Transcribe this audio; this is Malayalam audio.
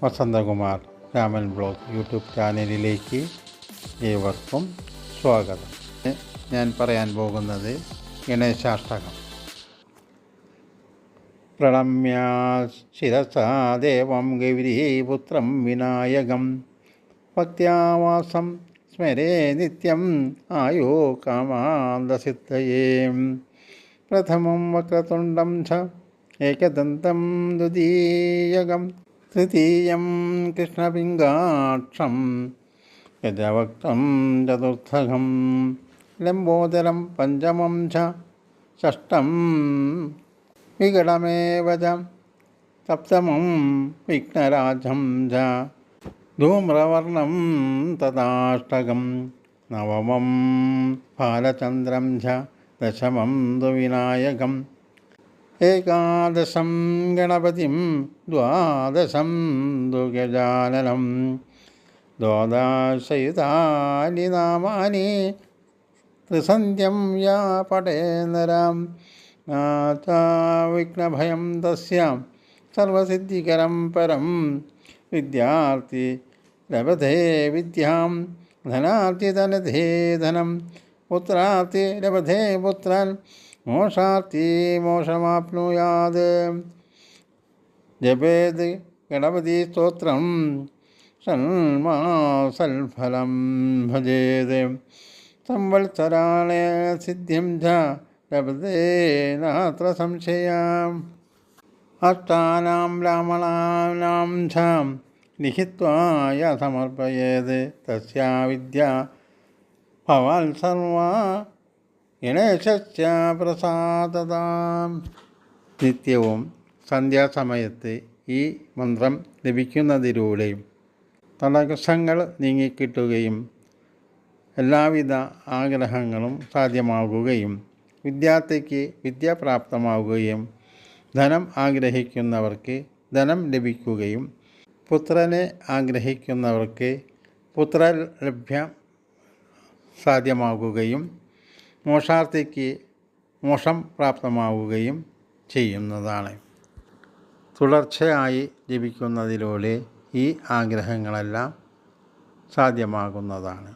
വസന്തകുമാർ രാമൻ ബ്ലോഗ് യൂട്യൂബ് ചാനലിലേക്ക് ഏവർക്കും സ്വാഗതം. ഞാൻ പറയാൻ പോകുന്നത് ഗണേശാഷ്ടകം. പ്രണമ്യ ശിരസാ ദേവം ഗൗരീപുത്രം വിനായകം ഭക്ത്യാവാസം സ്മരേ നിത്യം ആയോ കാമാന്തസിദ്ധയേ. പ്രഥമം വക്രതുണ്ടം ച ഏകദന്തം ദ്വിതീയകം തൃതീയം കൃഷ്ണപിംഗാക്ഷം ഗജവക്രം ചതുർത്ഥകം ലംബോദരം പഞ്ചമം ച ഷഷ്ടം വികടമേവ ച സപ്തമം വിഘ്നരാജം ച ധൂമ്രവർണം തഥാഷ്ടകം നവമം ബാലചന്ദ്രം ച ദശമം വിനായകം ഏകാദശം ഗണപതിം ദ്വാദശം ഗജാനനം ദ്വാദശയുതാനി നാമാനി ത്രിസന്ധ്യം യാ പഠേന്നരാം വിഘ്നഭയം തസ്യാം സർവസിദ്ധികരം പരം വിദ്യാർത്ഥി ലഭതേ വിദ്യാം ധനാർത്ഥി ധനധേ ധനം പുത്രാർത്ഥി ലഭതേ പുത്രാൻ മോക്ഷാർത്ഥി മോക്ഷമാപ്നുയാത്. ജപേത് ഗണപതി സ്തോത്രം സൽഫലം ഭജേത് സംവത്സരാണേ സിദ്ധിം ച ലഭതേ നാത്ര സംശയം. അഷ്ടാനാം ബ്രാഹ്മണാനാം ച ലിഖിത്വാ യ സമർപ്പയേത് തസ്യാ വിദ്യ ഭവാൻ സർവാ ഗണേശസ്യ പ്രസാദതാം. നിത്യവും സന്ധ്യാസമയത്ത് ഈ മന്ത്രം ലഭിക്കുന്നതിലൂടെ തടസ്സങ്ങൾ നീങ്ങിക്കിട്ടുകയും എല്ലാവിധ ആഗ്രഹങ്ങളും സാധ്യമാകുകയും വിദ്യാർത്ഥിക്ക് വിദ്യ പ്രാപ്തമാവുകയും ധനം ആഗ്രഹിക്കുന്നവർക്ക് ധനം ലഭിക്കുകയും പുത്രനെ ആഗ്രഹിക്കുന്നവർക്ക് പുത്രലഭ്യം സാധ്യമാകുകയും മോക്ഷാർത്ഥിക്ക് മോക്ഷം പ്രാപ്തമാവുകയും ചെയ്യുന്നതാണ്. തുടർച്ചയായി ജപിക്കുന്നതിലൂടെ ഈ ആഗ്രഹങ്ങളെല്ലാം സാധ്യമാകുന്നതാണ്.